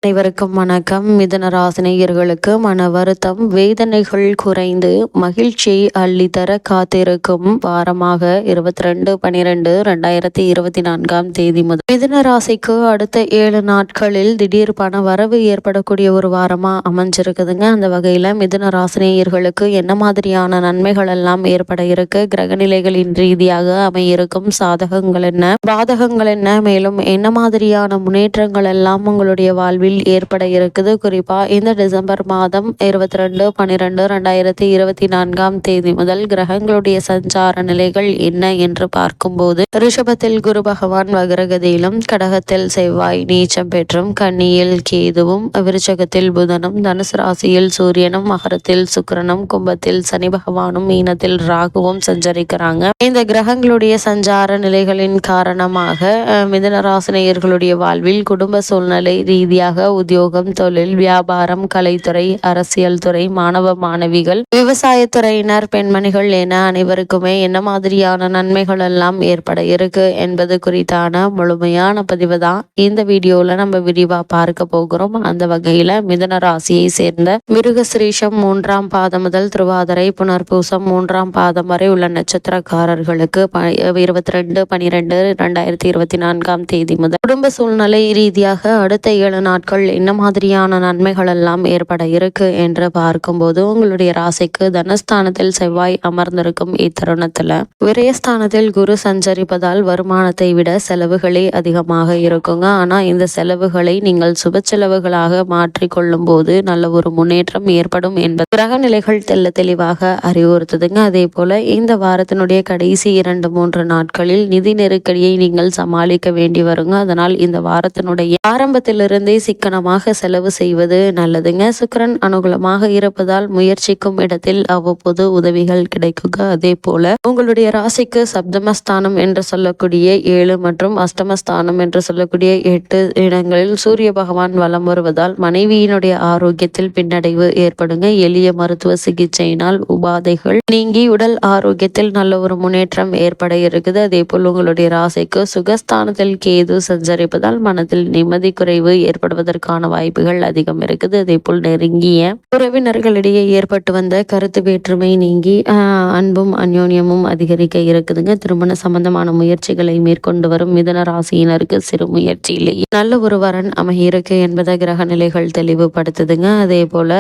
அனைவருக்கும் வணக்கம். மிதுன ராசினியர்களுக்கு மன வருத்தம், வேதனைகள் குறைந்து மகிழ்ச்சியை அள்ளித்தர காத்திருக்கும் வாரமாக 22/12/2024 முதல் மிதுன ராசிக்கு அடுத்த 7 நாட்களில் திடீர் பண வரவு ஏற்படக்கூடிய ஒரு வாரமா அமைஞ்சிருக்குதுங்க. அந்த வகையில மிதுன ராசினியர்களுக்கு என்ன மாதிரியான நன்மைகள் எல்லாம் ஏற்பட இருக்கு, கிரகநிலைகளின் ரீதியாக அமையிருக்கும் சாதகங்கள் என்ன, பாதகங்கள் என்ன, மேலும் என்ன மாதிரியான முன்னேற்றங்கள் எல்லாம் உங்களுடைய வாழ்வில் ஏற்பட இருக்குது. குறிப்பா இந்த டிசம்பர் மாதம் 22/12/2024 முதல் கிரகங்களுடைய சஞ்சார நிலைகள் என்ன என்று பார்க்கும்போது, ரிஷபத்தில் குரு பகவான் வக்ரகதியிலும், கடகத்தில் செவ்வாய் நீச்சம் பெற்றும், கன்னியில் கேதுவும், விருச்சகத்தில் புதனும், தனுசு ராசியில் சூரியனும், மகரத்தில் சுக்கிரனும், கும்பத்தில் சனி பகவானும், மீனத்தில் ராகுவும் சஞ்சரிக்கிறாங்க. இந்த கிரகங்களுடைய சஞ்சார நிலைகளின் காரணமாக மிதுன ராசினியர்களுடைய வாழ்வில் குடும்ப சூழ்நிலை ரீதியாக உத்தியோகம், தொழில், வியாபாரம், கலைத்துறை, அரசியல் துறை, மாணவ மாணவிகள், விவசாயத்துறையினர், பெண்மணிகள் என அனைவருக்குமே என்ன மாதிரியான நன்மைகள் எல்லாம் ஏற்பட இருக்கு என்பது குறித்தான முழுமையான பதிவு தான் இந்த வீடியோல நம்ம விரிவா பார்க்க போகிறோம். அந்த வகையில மிதுன ராசியை சேர்ந்த மிருகசிரீஷம் 3ஆம் பாதம் முதல் திருவாதிரை புனர்பூசம் 3ஆம் பாதம் வரை உள்ள நட்சத்திரக்காரர்களுக்கு 22/12/2024 முதல் குடும்ப சூழ்நிலை ரீதியாக அடுத்த 7 நாட்கள் என்ன மாதிரியான நன்மைகள் எல்லாம் ஏற்பட இருக்கு என்று பார்க்கும்போது, உங்களுடைய ராசிக்கு தனஸ்தானத்தில் செவ்வாய் அமர்ந்திருக்கும் இத்தருணத்துல விரயஸ்தானத்தில் குரு சஞ்சரிப்பதால் வருமானத்தை விட செலவுகளே அதிகமாக இருக்குங்க. ஆனா இந்த செலவுகளை நீங்கள் சுப செலவுகளாக மாற்றிக்கொள்ளும் போது நல்ல ஒரு முன்னேற்றம் ஏற்படும் என்பது கிரக நிலைகள் தெல்ல தெளிவாக அறிவுறுத்துதுங்க. அதே போல இந்த வாரத்தினுடைய கடைசி 2-3 நாட்களில் நிதி நெருக்கடியை நீங்கள் சமாளிக்க வேண்டி வருங்க. அதனால் இந்த வாரத்தினுடைய ஆரம்பத்திலிருந்தே சிக்கனமாக செலவு செய்வது நல்லதுங்க. சுக்கிரன் அனுகூலமாக இருப்பதால் முயற்சிக்கும் இடத்தில் அவ்வப்போது உதவிகள் கிடைக்குங்க. அதே போல உங்களுடைய ராசிக்கு சப்தமஸ்தானம் என்று சொல்லக்கூடிய 7 மற்றும் அஷ்டமஸ்தானம் என்று சொல்லக்கூடிய 8 இடங்களில் சூரிய பகவான் வலம் வருவதால் மனைவியினுடைய ஆரோக்கியத்தில் பின்னடைவு ஏற்படுங்க. எளிய மருத்துவ சிகிச்சையினால் உபாதைகள் நீங்கி உடல் ஆரோக்கியத்தில் நல்ல ஒரு முன்னேற்றம் ஏற்பட இருக்குது. அதே போல் உங்களுடைய ராசிக்கு சுகஸ்தானத்தில் கேது சஞ்சரிப்பதால் மனதில் நிம்மதி குறைவு ஏற்படுவதற்கான வாய்ப்புகள் அதிகம் இருக்குது. அதே போல் நெருங்கிய உறவினர்களிடையே ஏற்பட்டு வந்த கருத்து வேற்றுமை நீங்கி அன்பும் அந்யோன்யமும் அதிகரிக்க இருக்குதுங்க. திருமண சம்பந்தமான முயற்சிகளை மேற்கொண்டு வரும் மிதுன ராசியினருக்கு சிறு முயற்சியிலேயே நல்ல ஒரு வரன் அமையிருக்கு என்பதை கிரக நிலைகள் தெளிவுபடுத்துதுங்க. அதே போல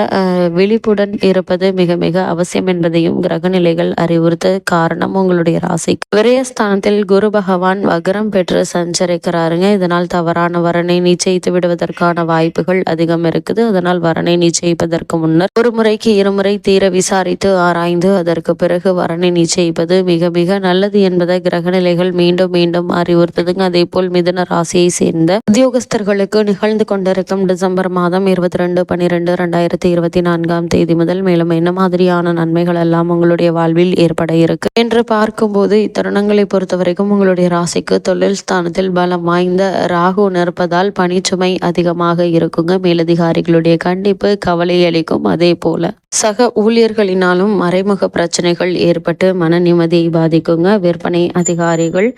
விழிப்புடன் இருப்பது மிக மிக அவசியம் என்பதையும் கிரக நிலைகள் அறிவுறுத்த காரணம், உங்களுடைய ராசிக்கு விரயஸ்தானத்தில் குரு பகவான் வக்ரம் பெற்று சஞ்சரிக்கிறாருங்க. இதனால் தவறான வரனை நிச்சயித்து விடுவதற்கான வாய்ப்புகள் அதிகம் இருக்குது. அதனால் வரனை நிச்சயிப்பதற்கு முன்னர் ஒரு முறைக்கு 2 முறை தீர விசாரித்து ஆராய்ந்து அதற்கு பிறகு வரனை நிச்சயிப்பது மிக மிக நல்லது என்பதை கிரகநிலைகள் மீண்டும் மீண்டும் அறிவுறுத்துதுங்க. அதே போல் மிதுன ராசியை சேர்ந்த உத்தியோகஸ்தர்களுக்கு நிகழ்ந்து கொண்டிருக்கும் டிசம்பர் மாதம் 22/12/2024 முதல் மேலும் என்ன மாதிரியான நன்மைகள் எல்லாம் உங்களுடைய வாழ்வில் ஏற்பட இருக்கு என்று பார்க்கும்போது, இத்தருணங்களை பொறுத்தவரைக்கும் உங்களுடைய ராசிக்கு தொழில் ஸ்தானத்தில் பலம் வாய்ந்த ராகு நிற்பதால் பணிச்சுமை அதிகமாக இருக்குங்க. மேலதிகாரிகளுடைய கண்டிப்பு கவலை அளிக்கும். அதே போல சக ஊழியர்களினாலும் மறைமுக பிரச்சனைகள் ஏற்பட்டு மன நிம்மதியை பாதிக்குங்க. விற்பனை அதிகாரிகள்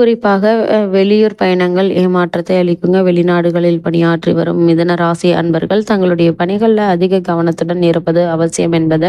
குறிப்பாக வெளியூர் பயணங்கள் ஏமாற்றத்தை அளிக்குங்க. வெளிநாடுகளில் பணியாற்றி வரும் மிதுன ராசி அன்பர்கள் தங்களுடைய பணிகளில் அதிக கவனத்துடன் இருப்பது அவசியம் என்பதை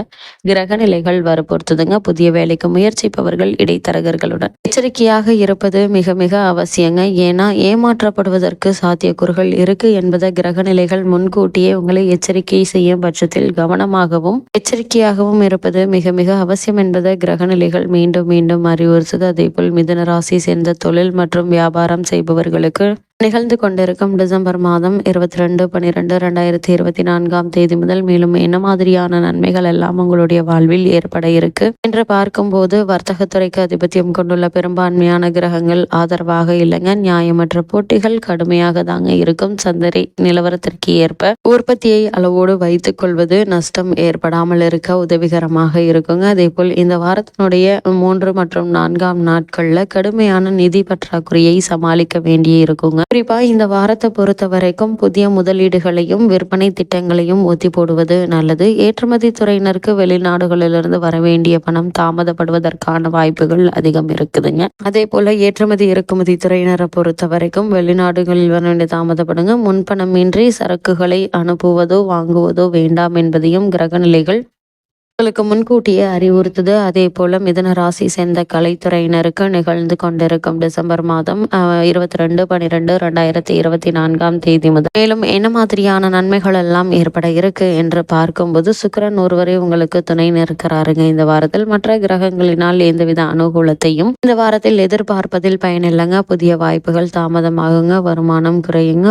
கிரக நிலைகள் வற்புறுத்துதுங்க. புதிய வேலைக்கு முயற்சிப்பவர்கள் இடைத்தரகர்களுடன் எச்சரிக்கையாக இருப்பது மிக மிக அவசியங்க. ஏன்னா ஏமாற்றப்படுவதற்கு சாத்தியக்கூறுகள் இருக்கு என்பதை கிரக நிலைகள் முன்கூட்டியே உங்களை எச்சரிக்கை செய்யும் பட்சத்தில் கவனமாகவும் எச்சரிக்கையாகவும் இருப்பது மிக மிக அவசியம் என்பதை கிரக நிலைகள் மீண்டும் மீண்டும் அறிவுறுத்துது. அதே போல் மிதுன ராசி சேர்ந்த தொழில் மற்றும் வியாபாரம் செய்பவர்களுக்கு நிகழ்ந்து கொண்டிருக்கும் டிசம்பர் மாதம் 22/12/2024 முதல் மேலும் என்ன மாதிரியான நன்மைகள் எல்லாம் உங்களுடைய வாழ்வில் ஏற்பட இருக்கு என்று பார்க்கும்போது, வர்த்தகத்துறைக்கு அதிபத்தியம் கொண்டுள்ள பெரும்பான்மையான கிரகங்கள் ஆதரவாக இல்லைங்க. நியாயமற்ற போட்டிகள் கடுமையாக தாங்க இருக்கும். சந்தை நிலவரத்திற்கு ஏற்ப உற்பத்தியை அளவோடு வைத்துக் கொள்வது நஷ்டம் ஏற்படாமல் இருக்க உதவிகரமாக இருக்குங்க. அதே போல் இந்த வாரத்தினுடைய 3 மற்றும் 4ஆம் நாட்கள்ல கடுமையான நிதி பற்றாக்குறையை சமாளிக்க வேண்டிய இருக்குங்க. குறிப்பா இந்த வாரத்தை பொறுத்த வரைக்கும் புதிய முதலீடுகளையும் விற்பனை திட்டங்களையும் ஒத்தி போடுவது நல்லது. ஏற்றுமதி துறையினருக்கு வெளிநாடுகளிலிருந்து வர வேண்டிய பணம் தாமதப்படுவதற்கான வாய்ப்புகள் அதிகம் இருக்குதுங்க. அதே போல ஏற்றுமதி இறக்குமதி துறையினரை பொறுத்த வரைக்கும் வெளிநாடுகளில் வர வேண்டிய தாமதப்படுங்க. முன்பணமின்றி சரக்குகளை அனுப்புவதோ வாங்குவதோ வேண்டாம் என்பதையும் கிரகநிலைகள் உங்களுக்கு முன்கூட்டியே அறிவுறுத்துது. அதே போல மிதுன ராசி சேர்ந்த கலைத்துறையினருக்கு நிகழ்ந்து கொண்டிருக்கும் டிசம்பர் மாதம் 22/12/2024 முதல் மேலும் என்ன மாதிரியான நன்மைகள் எல்லாம் ஏற்பட இருக்கு என்று பார்க்கும்போது சுக்கிரன் ஒருவரே உங்களுக்கு துணை நிற்கிறாருங்க இந்த வாரத்தில். மற்ற கிரகங்களினால் எந்தவித அனுகூலத்தையும் இந்த வாரத்தில் எதிர்பார்ப்பதில் பயனில்லைங்க. புதிய வாய்ப்புகள் தாமதமாகுங்க. வருமானம் குறையுங்க.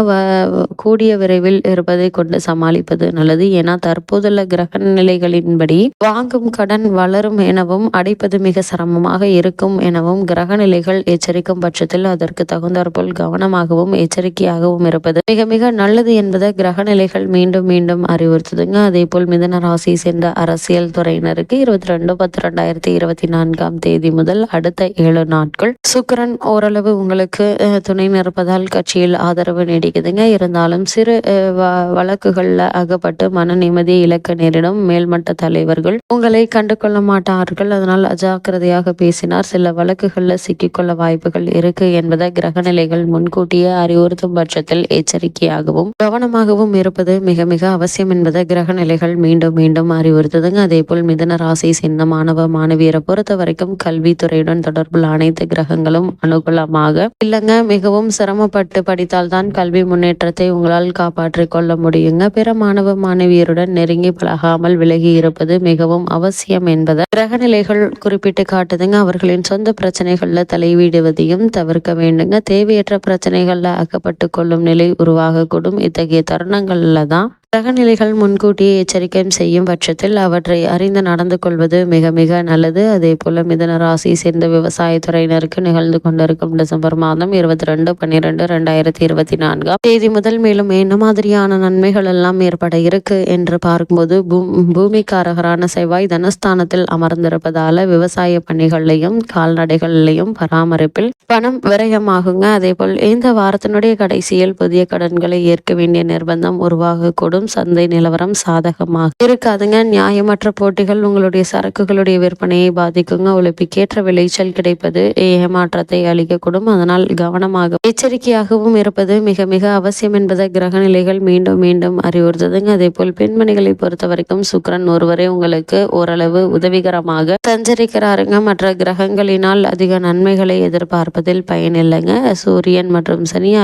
கூடிய விரைவில் இருப்பதை கொண்டு சமாளிப்பது நல்லது. ஏன்னா தற்போதுள்ள கிரக நிலைகளின்படி வாங்கும் கடன் வளரும் எனவும் அடைப்பது மிக சிரமமாக இருக்கும் எனவும் கிரக நிலைகள் எச்சரிக்கும் பட்சத்தில் அதற்கு தகுந்தாற்போல் கவனமாகவும் எச்சரிக்கையாகவும் இருப்பது மிக மிக நல்லது என்பதை கிரக நிலைகள் மீண்டும் மீண்டும் அறிவுறுத்துதுங்க. அதே போல் மிதுன ராசி சேர்ந்த அரசியல் துறையினருக்கு 22/10/2024 முதல் அடுத்த 7 நாட்கள் சுக்கிரன் ஓரளவு உங்களுக்கு துணை நிற்பதால் கட்சியில் ஆதரவு நீடிக்குதுங்க. இருந்தாலும் சிறு வழக்குகள்ல அகப்பட்டு மன நிம்மதியை இழக்க நேரிடும். மேல்மட்ட தலைவர்கள் உங்களை கண்டு கொள்ள மாட்டார்கள். அதனால் அஜாக்கிரதையாக பேசினார் சில வழக்குகளில் சிக்கிக்கொள்ள வாய்ப்புகள் இருக்கு என்பதை கிரகநிலைகள் முன்கூட்டியே அறிவுறுத்தும் பட்சத்தில் எச்சரிக்கையாகவும் கவனமாகவும் இருப்பது மிக மிக அவசியம் என்பதை கிரகநிலைகள் மீண்டும் மீண்டும் அறிவுறுத்துதுங்க. அதே போல் மிதுன ராசி சின்ன மாணவ மாணவியரை பொறுத்த வரைக்கும் கல்வித்துறையுடன் தொடர்புள்ள அனைத்து கிரகங்களும் அனுகூலமாக இல்லைங்க. மிகவும் சிரமப்பட்டு படித்தால்தான் கல்வி முன்னேற்றத்தை உங்களால் காப்பாற்றிக் கொள்ள முடியுங்க. பிற மாணவ மாணவியருடன் நெருங்கி பழகாமல் விலகி இருப்பது மிகவும் அவசியம் என்பதை கிரகநிலைகள் குறிப்பிட்டு காட்டுதுங்க. அவர்களின் சொந்த பிரச்சனைகள்ல தலையிடுவதையும் தவிர்க்க வேண்டுங்க. தேவையற்ற பிரச்சனைகள்ல அகப்பட்டு கொள்ளும் நிலை உருவாகக்கூடும். இத்தகைய தருணங்கள்ல தான் கிரகநிலைகள் முன்கூட்டியே எச்சரிக்கை செய்யும் பட்சத்தில் அவற்றை அறிந்து நடந்து கொள்வது மிக மிக நல்லது. அதே போல மிதுன ராசி சேர்ந்த விவசாயத்துறையினருக்கு நிகழ்ந்து கொண்டிருக்கும் டிசம்பர் மாதம் 22/12/2024 முதல் மேலும் என்ன மாதிரியான நன்மைகள் எல்லாம் ஏற்பட இருக்கு என்று பார்க்கும்போது பூமிக்காரகரான செவ்வாய் தனஸ்தானத்தில் அமர்ந்திருப்பதால விவசாய பணிகளையும் கால்நடைகளையும் பராமரிப்பில் பணம் விரயமாகுங்க. அதே போல் இந்த வாரத்தினுடைய கடைசியில் புதிய கடன்களை ஏற்க வேண்டிய நிர்பந்தம் உருவாகக்கூடும். சந்தை நிலவரம் சாதகமாக இருக்காதுங்க. நியாயமற்ற போட்டிகள் உங்களுடைய சரக்குகளுடைய விற்பனையை பாதிக்குங்க. உழைப்புக்கேற்ற விளைச்சல் கிடைப்பது ஏமாற்றத்தை அளிக்கக்கூடும். அதனால் கவனமாக எச்சரிக்கையாகவும் இருப்பது மிக மிக அவசியம் என்பதை கிரகநிலைகள் மீண்டும் மீண்டும் அறிவுறுத்துதுங்க. அதே போல் பெண்மணிகளை பொறுத்த வரைக்கும் சுக்கிரன் ஒருவரே உங்களுக்கு ஓரளவு உதவிகரமாக சஞ்சரிக்கிறாருங்க. மற்ற கிரகங்களினால் அதிக நன்மைகளை எதிர்பார்ப்பதில் பயனில்லைங்க. சூரியன் மற்றும் சனி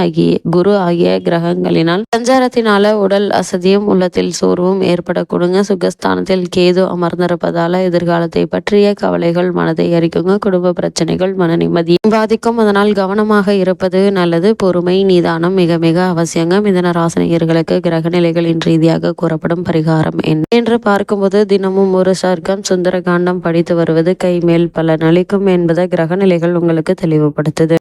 குரு ஆகிய கிரகங்களினால் சஞ்சாரத்தினால உடல் அசதியும் உள்ளத்தில் சோர்வும் ஏற்படக்கூடுங்க. சுகஸ்தானத்தில் கேது அமர்ந்திருப்பதால எதிர்காலத்தை பற்றிய கவலைகள் மனதை அரிக்குங்க. குடும்ப பிரச்சனைகள் மன நிம்மதியை பாதிக்கும். அதனால் கவனமாக இருப்பது நல்லது. பொறுமை நிதானம் மிக மிக அவசியங்க. மிதுன ராசினியர்களுக்கு கிரகநிலைகளின் ரீதியாக கூறப்படும் பரிகாரம் என்று பார்க்கும்போது தினமும் ஒரு சர்க்கம் சுந்தரகாண்டம் படித்து வருவது கைமேல் பலன் அளிக்கும் என்பதை கிரகநிலைகள் உங்களுக்கு தெளிவுபடுத்துது.